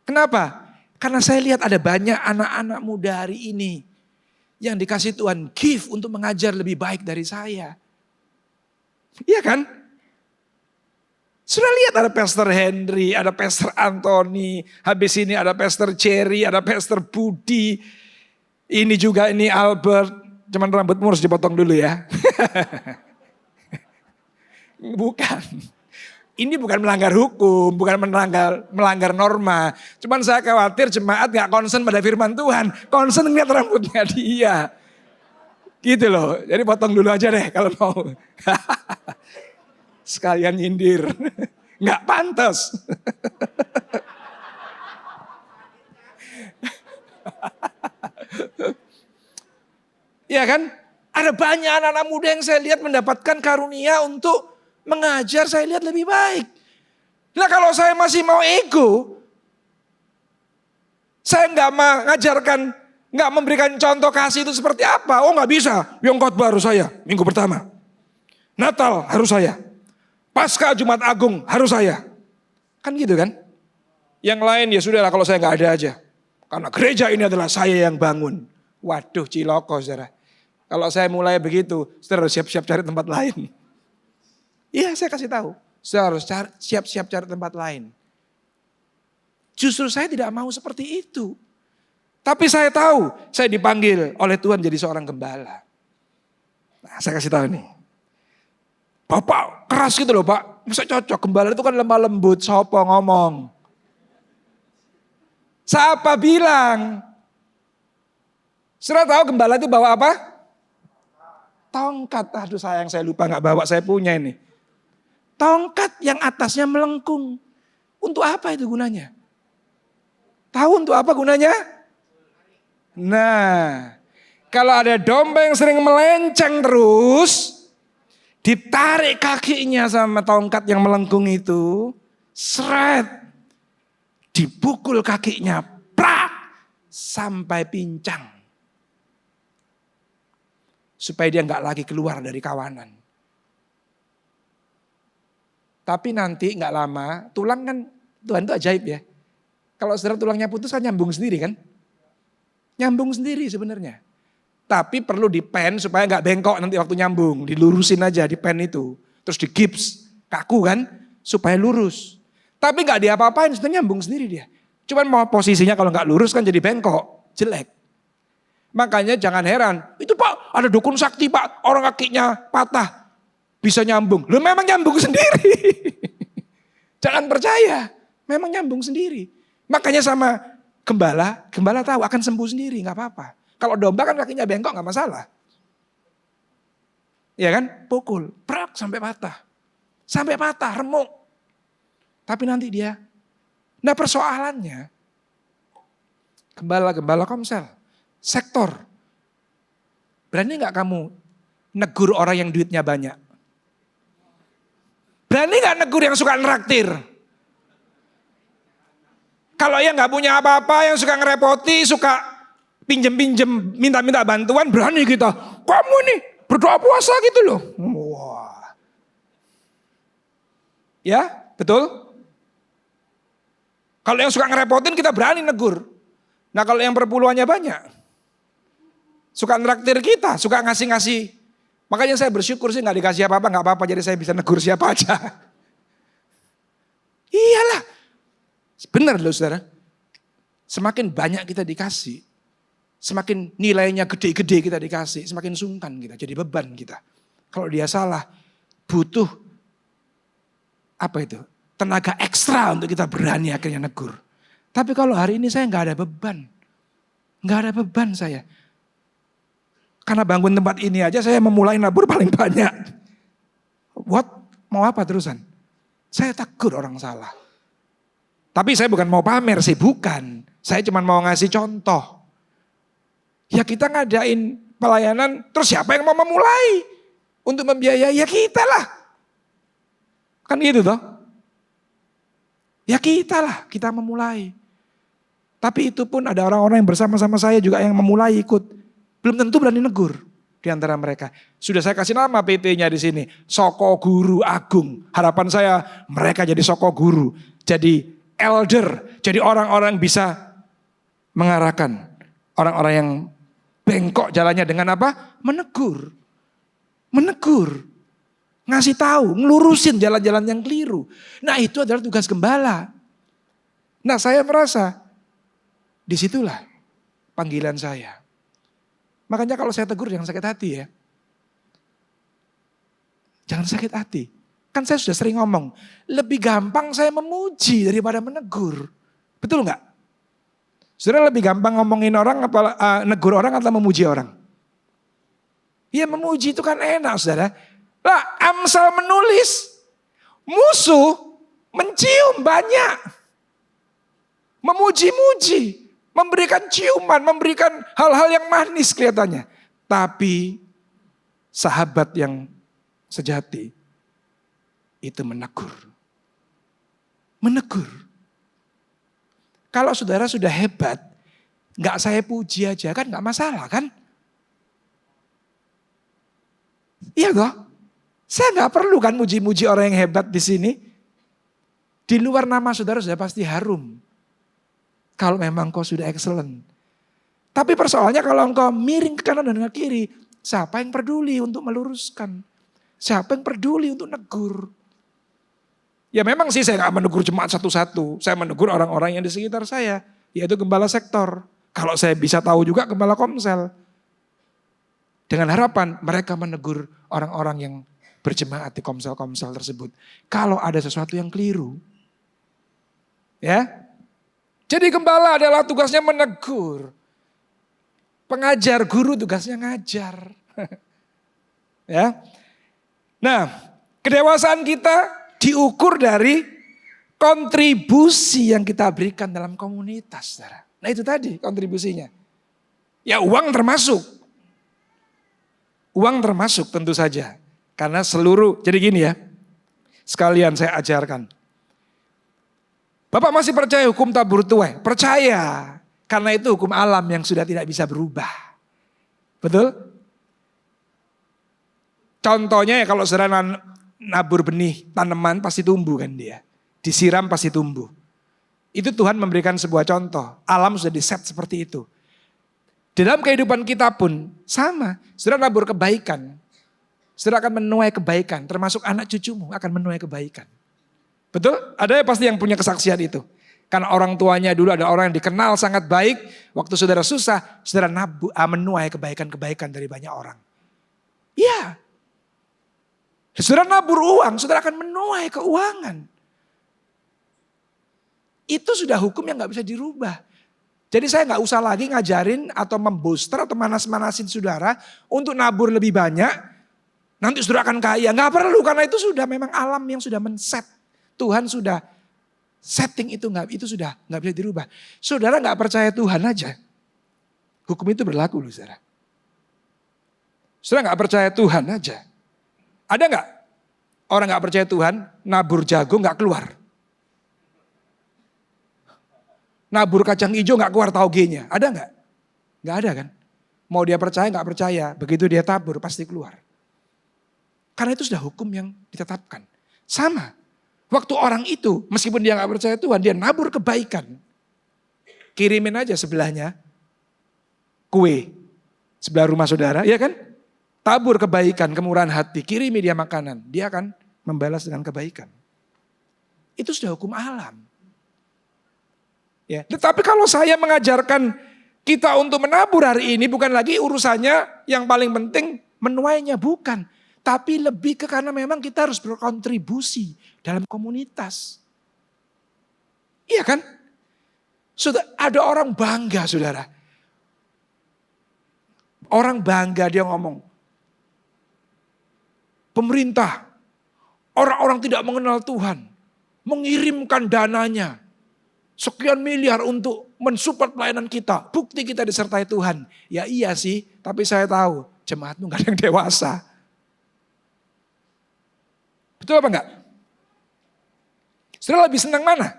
Kenapa? Karena saya lihat ada banyak anak-anak muda hari ini. Yang dikasih Tuhan gift untuk mengajar lebih baik dari saya. Iya kan? Sudah lihat ada Pastor Henry, ada Pastor Anthony, habis ini ada Pastor Cherry, ada Pastor Budi. Ini juga ini Albert, cuman rambutmu harus dipotong dulu ya. Bukan. Ini bukan melanggar hukum, bukan melanggar norma. Cuman saya khawatir jemaat gak concern pada firman Tuhan, concern ngeliat rambutnya dia. Gitu loh, jadi potong dulu aja deh kalau mau. Sekalian nyindir, nggak pantas. Iya kan? Ada banyak anak-anak muda yang saya lihat mendapatkan karunia untuk mengajar, saya lihat lebih baik. Nah kalau saya masih mau ego, saya nggak mengajarkan, nggak memberikan contoh kasih itu seperti apa. Oh nggak bisa, yang khotbah harus saya, minggu pertama. Natal harus saya. Paskah Jumat Agung harus saya. Kan gitu kan. Yang lain ya sudahlah kalau saya nggak ada aja. Karena gereja ini adalah saya yang bangun. Waduh ciloko saudara. Kalau saya mulai begitu, saudara siap-siap cari tempat lain. Iya saya kasih tahu. Saudara harus siap-siap cari tempat lain. Justru saya tidak mau seperti itu. Tapi saya tahu saya dipanggil oleh Tuhan jadi seorang gembala. Nah saya kasih tahu nih. Bapak keras gitu loh Pak. Masa cocok, gembala itu kan lemah lembut, sopo ngomong. Siapa bilang? Sudah tahu gembala itu bawa apa? Tongkat. Aduh sayang saya lupa gak bawa, saya punya ini. Tongkat yang atasnya melengkung. Untuk apa itu gunanya? Tahu untuk apa gunanya? Nah, kalau ada domba yang sering melenceng terus, ditarik kakinya sama tongkat yang melengkung itu, seret, dipukul kakinya, prak, sampai pincang. Supaya dia nggak lagi keluar dari kawanan. Tapi nanti nggak lama, tulang kan, Tuhan itu ajaib ya. Kalau saudara tulangnya putus kan nyambung sendiri kan? Nyambung sendiri sebenarnya. Tapi perlu dipen supaya nggak bengkok nanti waktu nyambung. Dilurusin aja di pen itu. Terus di gips, kaku kan, supaya lurus. Tapi nggak diapa-apain, sudah nyambung sendiri dia. Cuman mau posisinya kalau nggak lurus kan jadi bengkok, jelek. Makanya jangan heran, itu Pak ada dukun sakti Pak, orang kakinya patah, bisa nyambung. Loh memang nyambung sendiri. Jangan percaya, memang nyambung sendiri. Makanya sama gembala tahu akan sembuh sendiri, nggak apa-apa. Kalau domba kan kakinya bengkok gak masalah. Iya kan? Pukul, prak sampai patah. Sampai patah, remuk. Tapi nanti dia, nah persoalannya, gembala-gembala Komsel, sektor. Berani gak kamu negur orang yang duitnya banyak? Berani gak negur yang suka neraktir? Kalau yang gak punya apa-apa, yang suka ngerepoti, suka pinjem-pinjem, minta-minta bantuan, berani kita. Kamu nih berdoa puasa gitu loh. Wah. Ya, betul? Kalau yang suka ngerepotin kita berani negur. Nah kalau yang perpuluhannya banyak, suka neraktir kita, suka ngasih-ngasih. Makanya saya bersyukur sih gak dikasih apa-apa, gak apa-apa, jadi saya bisa negur siapa aja. Iyalah, benar loh saudara. Semakin banyak kita dikasih, semakin nilainya gede-gede kita dikasih, semakin sungkan kita, jadi beban kita. Kalau dia salah, butuh apa itu? Tenaga ekstra untuk kita berani akhirnya negur. Tapi kalau hari ini saya gak ada beban. Gak ada beban saya. Karena bangun tempat ini aja saya memulai nabur paling banyak. What? Mau apa terusan? Saya tegur orang salah. Tapi saya bukan mau pamer sih, bukan. Saya cuma mau ngasih contoh. Ya kita ngadain pelayanan, terus siapa yang mau memulai? Untuk membiayai, ya kita lah. Kan gitu toh. Ya kita lah, kita memulai. Tapi itu pun ada orang-orang yang bersama-sama saya juga yang memulai ikut. Belum tentu berani negur di antara mereka. Sudah saya kasih nama PT-nya di sini, Soko Guru Agung. Harapan saya mereka jadi Soko Guru, jadi elder, jadi orang-orang bisa mengarahkan orang-orang yang bengkok jalannya dengan apa? Menegur. Menegur. Ngasih tahu, ngelurusin jalan-jalan yang keliru. Nah itu adalah tugas gembala. Nah saya merasa disitulah panggilan saya. Makanya kalau saya tegur jangan sakit hati ya. Jangan sakit hati. Kan saya sudah sering ngomong, lebih gampang saya memuji daripada menegur. Betul nggak? Saudara lebih gampang ngomongin orang, negur orang atau memuji orang? Iya memuji itu kan enak saudara. Lah Amsal menulis, musuh mencium banyak. Memuji-muji, memberikan ciuman, memberikan hal-hal yang manis kelihatannya. Tapi sahabat yang sejati itu menegur. Menegur. Kalau saudara sudah hebat, gak saya puji aja kan gak masalah kan? Iya toh? Saya nggak perlu kan muji-muji orang yang hebat di sini. Di luar nama saudara sudah pasti harum. Kalau memang kau sudah excellent. Tapi persoalannya kalau engkau miring ke kanan dan ke kiri. Siapa yang peduli untuk meluruskan? Siapa yang peduli untuk negur? Ya memang sih saya nggak menegur jemaat satu-satu. Saya menegur orang-orang yang di sekitar saya. Yaitu gembala sektor. Kalau saya bisa tahu juga gembala Komsel. Dengan harapan mereka menegur orang-orang yang berjemaat di komsel-komsel tersebut. Kalau ada sesuatu yang keliru. Ya. Jadi gembala adalah tugasnya menegur. Pengajar, guru tugasnya ngajar. Ya. Nah, kedewasaan kita diukur dari kontribusi yang kita berikan dalam komunitas. Saudara. Nah itu tadi kontribusinya. Ya uang termasuk. Uang termasuk tentu saja. Karena seluruh, jadi gini ya, sekalian saya ajarkan. Bapak masih percaya hukum tabur tuai? Percaya, karena itu hukum alam yang sudah tidak bisa berubah. Betul? Contohnya ya kalau saudara nabur benih tanaman pasti tumbuh kan dia. Disiram pasti tumbuh. Itu Tuhan memberikan sebuah contoh, alam sudah diset seperti itu. Dalam kehidupan kita pun sama, saudara nabur kebaikan. Saudara akan menuai kebaikan, termasuk anak cucumu akan menuai kebaikan. Betul? Ada pasti yang punya kesaksian itu. Karena orang tuanya dulu ada orang yang dikenal sangat baik. Waktu saudara susah, saudara menuai kebaikan-kebaikan dari banyak orang. Iya. Saudara nabur uang, saudara akan menuai keuangan. Itu sudah hukum yang gak bisa dirubah. Jadi saya gak usah lagi ngajarin atau membooster atau manas-manasin saudara untuk nabur lebih banyak. Nanti saudara akan kaya. Nggak perlu, karena itu sudah memang alam yang sudah men-set. Tuhan sudah setting itu sudah nggak bisa dirubah. Saudara nggak percaya Tuhan aja. Hukum itu berlaku loh saudara. Saudara nggak percaya Tuhan aja. Ada nggak orang nggak percaya Tuhan nabur jagung nggak keluar? Nabur kacang hijau nggak keluar taugenya? Ada nggak? Nggak ada kan? Mau dia percaya nggak percaya, begitu dia tabur pasti keluar. Karena itu sudah hukum yang ditetapkan. Sama. Waktu orang itu, meskipun dia gak percaya Tuhan, dia nabur kebaikan. Kirimin aja sebelahnya kue. Sebelah rumah saudara, ya kan? Tabur kebaikan, kemurahan hati. Kirimi dia makanan. Dia akan membalas dengan kebaikan. Itu sudah hukum alam. Ya. Tetapi kalau saya mengajarkan kita untuk menabur hari ini, bukan lagi urusannya yang paling penting menuainya, bukan. Tapi lebih ke karena memang kita harus berkontribusi dalam komunitas. Iya kan? Sudah ada orang bangga saudara. Orang bangga dia ngomong. Pemerintah, orang-orang tidak mengenal Tuhan. Mengirimkan dananya. Sekian miliar untuk mensupport pelayanan kita. Bukti kita disertai Tuhan. Ya iya sih, tapi saya tahu jemaatmu gak ada yang dewasa. Betul apa enggak? Saudara lebih senang mana?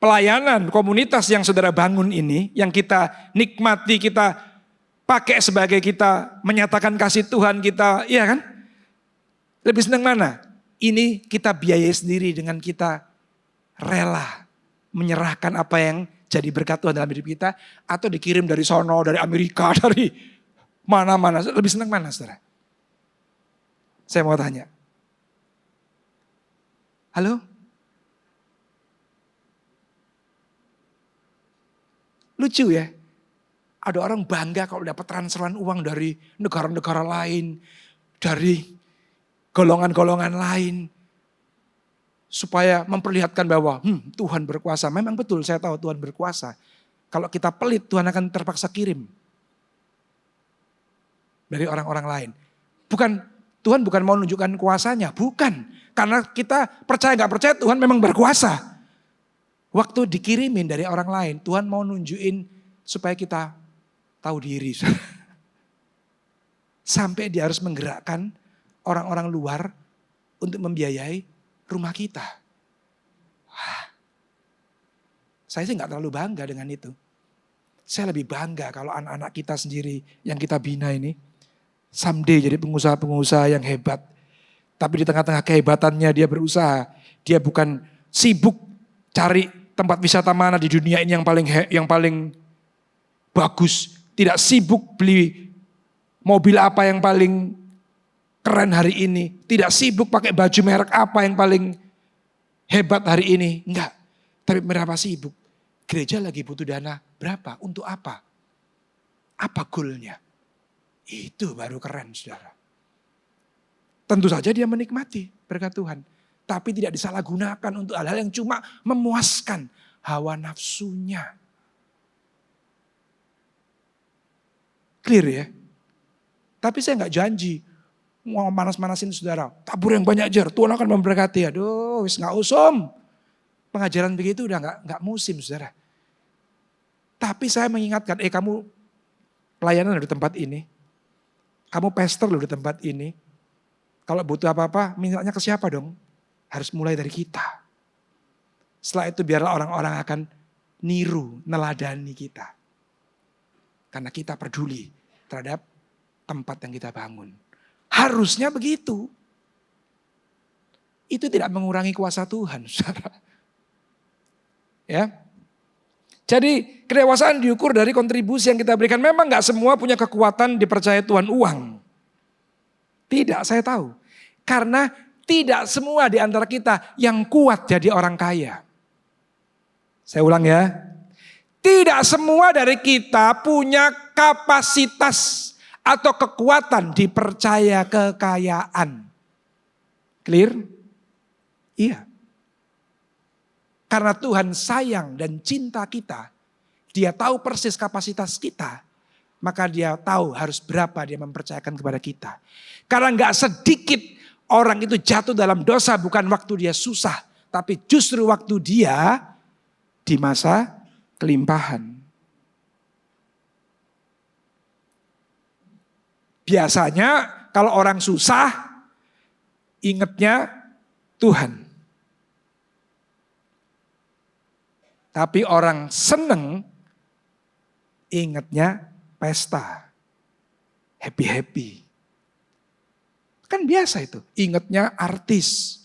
Pelayanan komunitas yang saudara bangun ini, yang kita nikmati, kita pakai sebagai kita menyatakan kasih Tuhan kita, iya kan? Lebih senang mana? Ini kita biayai sendiri dengan kita rela menyerahkan apa yang jadi berkat Tuhan dalam hidup kita, atau dikirim dari sono, dari Amerika, dari mana-mana. Lebih senang mana saudara? Saya mau tanya. Halo? Lucu ya. Ada orang bangga kalau dapat transferan uang dari negara-negara lain. Dari golongan-golongan lain. Supaya memperlihatkan bahwa Tuhan berkuasa. Memang betul saya tahu Tuhan berkuasa. Kalau kita pelit Tuhan akan terpaksa kirim. Dari orang-orang lain. Tuhan bukan mau menunjukkan kuasanya. Bukan. Karena kita percaya gak percaya Tuhan memang berkuasa. Waktu dikirimin dari orang lain, Tuhan mau nunjukin supaya kita tahu diri. Sampai dia harus menggerakkan orang-orang luar untuk membiayai rumah kita. Wah, saya sih gak terlalu bangga dengan itu. Saya lebih bangga kalau anak-anak kita sendiri yang kita bina ini someday jadi pengusaha-pengusaha yang hebat. Tapi di tengah-tengah kehebatannya dia berusaha. Dia bukan sibuk cari tempat wisata mana di dunia ini yang paling bagus. Tidak sibuk beli mobil apa yang paling keren hari ini. Tidak sibuk pakai baju merek apa yang paling hebat hari ini. Enggak. Tapi berapa sibuk? Gereja lagi butuh dana berapa? Untuk apa? Apa goalnya? Itu baru keren saudara. Tentu saja dia menikmati berkat Tuhan. Tapi tidak disalahgunakan untuk hal-hal yang cuma memuaskan hawa nafsunya. Clear ya? Tapi saya gak janji. Mau manas-manasin saudara. Tabur yang banyak jar, Tuhan akan memberkati. Aduh, wis gak usum. Pengajaran begitu udah gak musim saudara. Tapi saya mengingatkan, kamu pelayanan di tempat ini. Kamu pastor loh di tempat ini. Kalau butuh apa-apa, mintanya ke siapa dong? Harus mulai dari kita. Setelah itu biarlah orang-orang akan niru, neladani kita. Karena kita peduli terhadap tempat yang kita bangun. Harusnya begitu. Itu tidak mengurangi kuasa Tuhan, saudara. Ya. Jadi kedewasaan diukur dari kontribusi yang kita berikan. Memang gak semua punya kekuatan dipercaya Tuhan uang. Tidak, saya tahu. Karena tidak semua di antara kita yang kuat jadi orang kaya. Saya ulang ya. Tidak semua dari kita punya kapasitas atau kekuatan dipercaya kekayaan. Clear? Iya. Karena Tuhan sayang dan cinta kita. Dia tahu persis kapasitas kita. maka dia tahu harus berapa dia mempercayakan kepada kita. Karena gak sedikit orang itu jatuh dalam dosa bukan waktu dia susah, tapi justru waktu dia di masa kelimpahan. Biasanya kalau orang susah, ingatnya Tuhan. Tapi orang seneng, ingatnya pesta. Happy-happy. Kan biasa itu, ingatnya artis.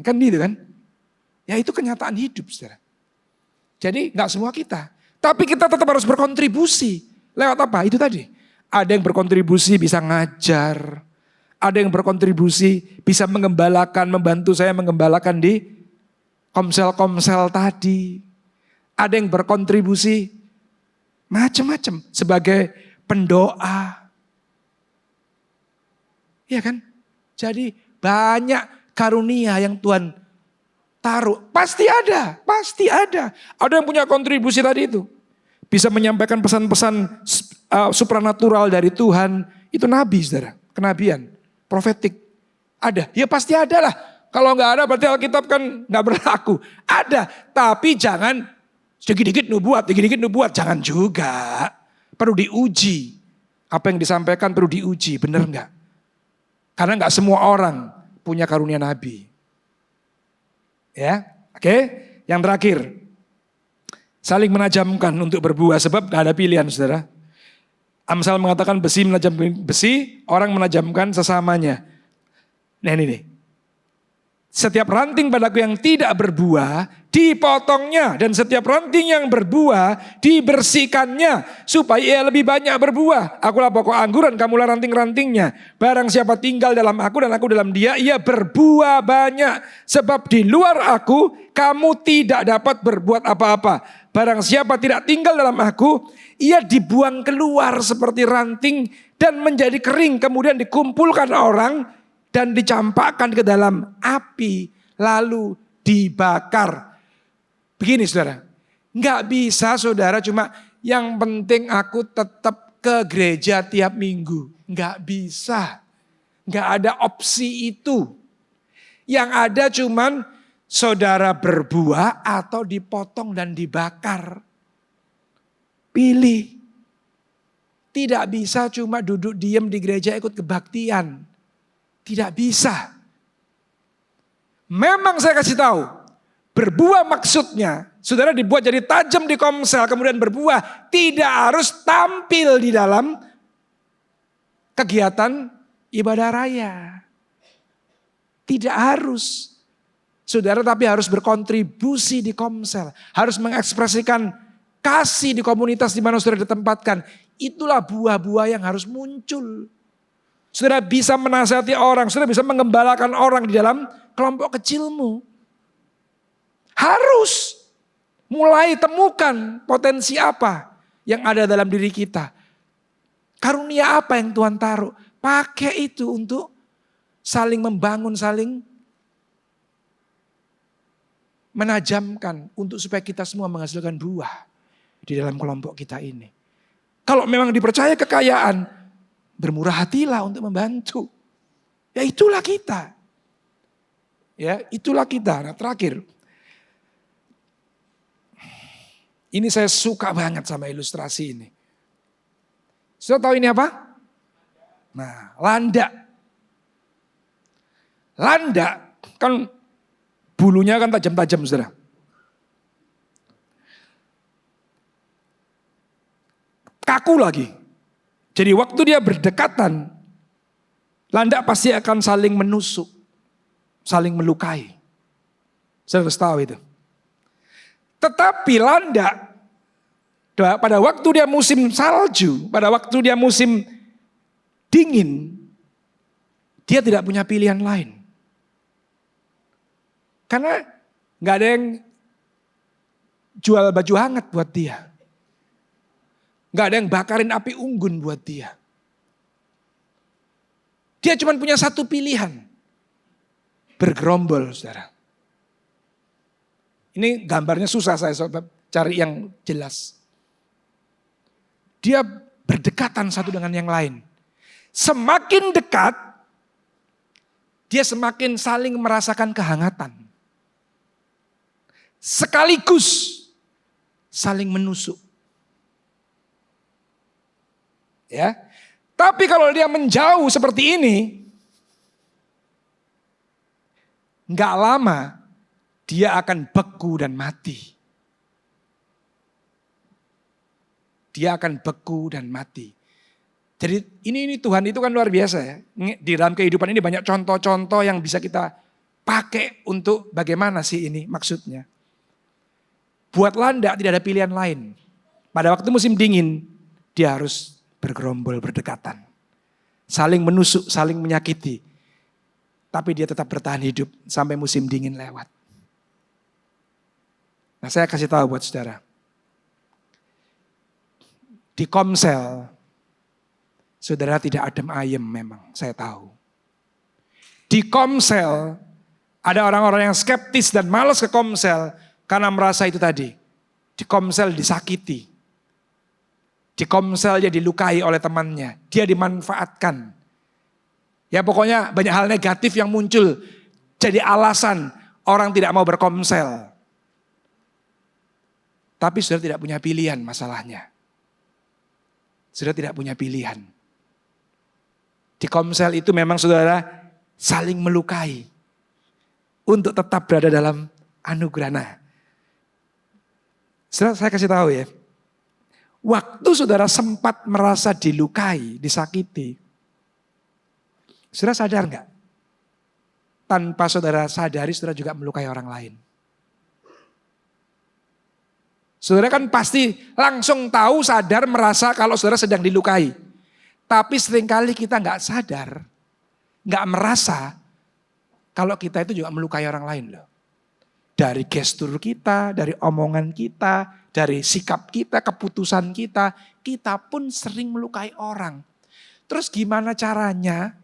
Kan gitu kan? Ya itu kenyataan hidup, saudara. Jadi gak semua kita. Tapi kita tetap harus berkontribusi. Lewat apa? Itu tadi. Ada yang berkontribusi bisa ngajar. Ada yang berkontribusi bisa mengembalakan, membantu saya mengembalakan di komsel-komsel tadi. Ada yang berkontribusi macam-macam sebagai pendoa. Iya kan? Jadi banyak karunia yang Tuhan taruh. Pasti ada, pasti ada. Ada yang punya kontribusi tadi itu. Bisa menyampaikan pesan-pesan supranatural dari Tuhan. Itu nabi, saudara. Kenabian, profetik. Ada, ya pasti ada lah. Kalau nggak ada berarti Alkitab kan nggak berlaku. Ada, tapi jangan sedikit-dikit nubuat. Jangan juga. Perlu diuji. Apa yang disampaikan perlu diuji, benar nggak? Karena nggak semua orang punya karunia nabi. Ya, oke. Yang terakhir, saling menajamkan untuk berbuah sebab gak ada pilihan, saudara. Amsal mengatakan besi menajam besi, orang menajamkan sesamanya. Nah ini nih. Setiap ranting padaku yang tidak berbuah dipotongnya, dan setiap ranting yang berbuah dibersihkannya supaya ia lebih banyak berbuah. Akulah pokok anggur dan kamulah ranting-rantingnya. Barang siapa tinggal dalam aku dan aku dalam dia, ia berbuah banyak. Sebab di luar aku kamu tidak dapat berbuat apa-apa. Barang siapa tidak tinggal dalam aku, ia dibuang keluar seperti ranting dan menjadi kering, kemudian dikumpulkan orang dan dicampakkan ke dalam api lalu dibakar. Begini saudara, nggak bisa saudara cuma yang penting aku tetap ke gereja tiap minggu. Nggak bisa, nggak ada opsi itu. Yang ada cuman saudara berbuah atau dipotong dan dibakar. Pilih. Tidak bisa cuma duduk diam di gereja ikut kebaktian. Tidak bisa. Memang saya kasih tahu, berbuah maksudnya, saudara dibuat jadi tajam di komsel kemudian berbuah. Tidak harus tampil di dalam kegiatan ibadah raya. Tidak harus. Saudara tapi harus berkontribusi di komsel. Harus mengekspresikan kasih di komunitas di mana saudara ditempatkan. Itulah buah-buah yang harus muncul. Saudara bisa menasihati orang, saudara bisa mengembalakan orang di dalam kelompok kecilmu. Harus mulai temukan potensi apa yang ada dalam diri kita. Karunia apa yang Tuhan taruh. Pakai itu untuk saling membangun, saling menajamkan. Untuk supaya kita semua menghasilkan buah di dalam kelompok kita ini. Kalau memang dipercaya kekayaan, bermurah hatilah untuk membantu. Ya itulah kita. Ya itulah kita. Nah terakhir. Ini saya suka banget sama ilustrasi ini. Sudah tahu ini apa? Nah landak. Landak kan bulunya kan tajam-tajam saudara. Kaku lagi. Jadi waktu dia berdekatan, landak pasti akan saling menusuk, saling melukai. Saya harus tahu itu. Tetapi landak, pada waktu dia musim salju, pada waktu dia musim dingin, dia tidak punya pilihan lain. Karena gak ada yang jual baju hangat buat dia. Gak ada yang bakarin api unggun buat dia. Dia cuma punya satu pilihan. Bergerombol saudara. Ini gambarnya susah saya cari yang jelas. Dia berdekatan satu dengan yang lain. Semakin dekat, dia semakin saling merasakan kehangatan. Sekaligus saling menusuk. Ya. Tapi kalau dia menjauh seperti ini, nggak lama dia akan beku dan mati. Dia akan beku dan mati. Jadi ini Tuhan itu kan luar biasa ya. Di dalam kehidupan ini banyak contoh-contoh yang bisa kita pakai untuk bagaimana sih ini maksudnya. Buat landak tidak ada pilihan lain. Pada waktu musim dingin, dia harus bergerombol berdekatan. Saling menusuk, saling menyakiti. Tapi dia tetap bertahan hidup sampai musim dingin lewat. Nah, saya kasih tahu buat saudara. Di Komsel, saudara tidak adem ayem memang, saya tahu. Di Komsel, ada orang-orang yang skeptis dan malas ke Komsel karena merasa itu tadi. Di Komsel disakiti. Di Komsel dia dilukai oleh temannya. Dia dimanfaatkan. Ya pokoknya banyak hal negatif yang muncul. Jadi alasan orang tidak mau berkomsel. Tapi saudara tidak punya pilihan masalahnya. Saudara tidak punya pilihan. Di Komsel itu memang saudara saling melukai. Untuk tetap berada dalam anugerah. Nah, saudara saya kasih tahu ya. Waktu saudara sempat merasa dilukai, disakiti. Saudara sadar enggak? Tanpa saudara sadari, saudara juga melukai orang lain. Saudara kan pasti langsung tahu, sadar, merasa kalau saudara sedang dilukai. Tapi seringkali kita enggak sadar, enggak merasa kalau kita itu juga melukai orang lain loh. Dari gestur kita, dari omongan kita, dari sikap kita, keputusan kita, kita pun sering melukai orang. Terus gimana caranya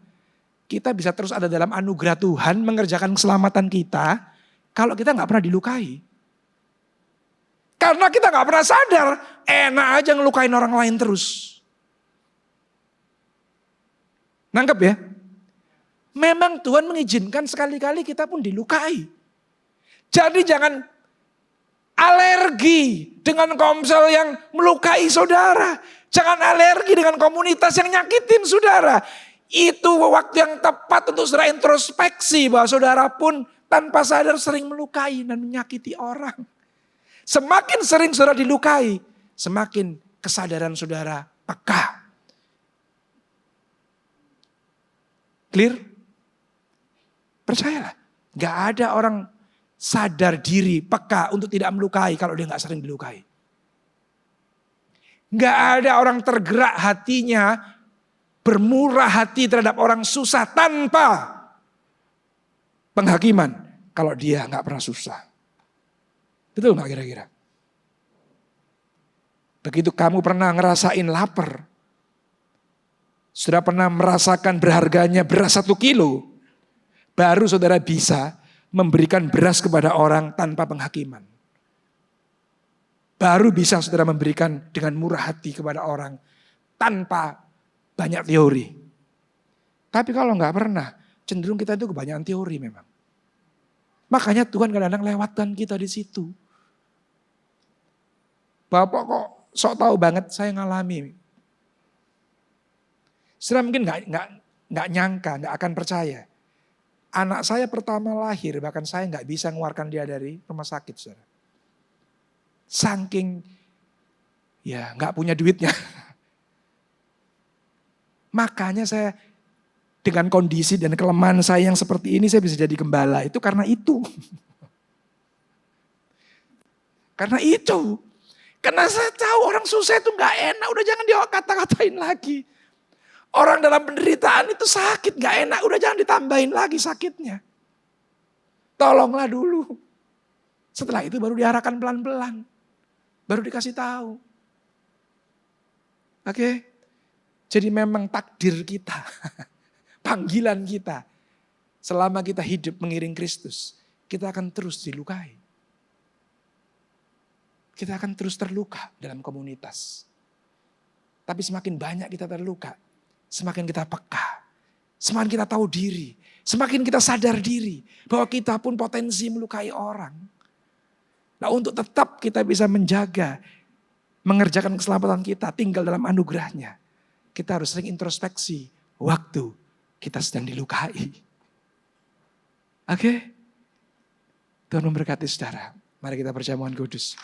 kita bisa terus ada dalam anugerah Tuhan, mengerjakan keselamatan kita, kalau kita nggak pernah dilukai? Karena kita nggak pernah sadar, enak aja ngelukain orang lain terus. Nangkep ya? Memang Tuhan mengizinkan sekali-kali kita pun dilukai. Jadi jangan alergi dengan komsel yang melukai saudara. Jangan alergi dengan komunitas yang nyakitin saudara. Itu waktu yang tepat untuk saudara introspeksi bahwa saudara pun tanpa sadar sering melukai dan menyakiti orang. Semakin sering saudara dilukai, semakin kesadaran saudara peka. Clear? Percayalah, gak ada orang sadar diri, peka untuk tidak melukai kalau dia gak sering dilukai. Gak ada orang tergerak hatinya, bermurah hati terhadap orang susah tanpa penghakiman kalau dia gak pernah susah. Betul gak kira-kira? Begitu kamu pernah ngerasain lapar, sudah pernah merasakan berharganya beras 1 kilo, baru saudara bisa memberikan beras kepada orang tanpa penghakiman. Baru bisa saudara memberikan dengan murah hati kepada orang tanpa banyak teori. Tapi kalau nggak pernah, cenderung kita itu kebanyakan teori memang. Makanya Tuhan kadang-kadang lewatkan kita di situ. Bapak kok sok tahu banget, saya ngalami. Saudara mungkin nggak nyangka, nggak akan percaya. Anak saya pertama lahir, bahkan saya nggak bisa mengeluarkan dia dari rumah sakit, saudara. Saking ya nggak punya duitnya. Makanya saya dengan kondisi dan kelemahan saya yang seperti ini saya bisa jadi gembala. Itu karena itu. Karena itu. Karena saya tahu orang susah itu nggak enak, udah jangan dikata-katain lagi. Orang dalam penderitaan itu sakit, gak enak. Udah jangan ditambahin lagi sakitnya. Tolonglah dulu. Setelah itu baru diarahkan pelan-pelan. Baru dikasih tahu. Oke? Jadi memang takdir kita. Panggilan kita. Selama kita hidup mengiring Kristus. Kita akan terus dilukai. Kita akan terus terluka dalam komunitas. Tapi semakin banyak kita terluka, semakin kita peka, semakin kita tahu diri, semakin kita sadar diri bahwa kita pun potensi melukai orang. Nah, untuk tetap kita bisa menjaga, mengerjakan keselamatan kita, tinggal dalam anugerahnya, kita harus sering introspeksi waktu kita sedang dilukai. Oke? Tuhan memberkati saudara. Mari kita perjamuan kudus.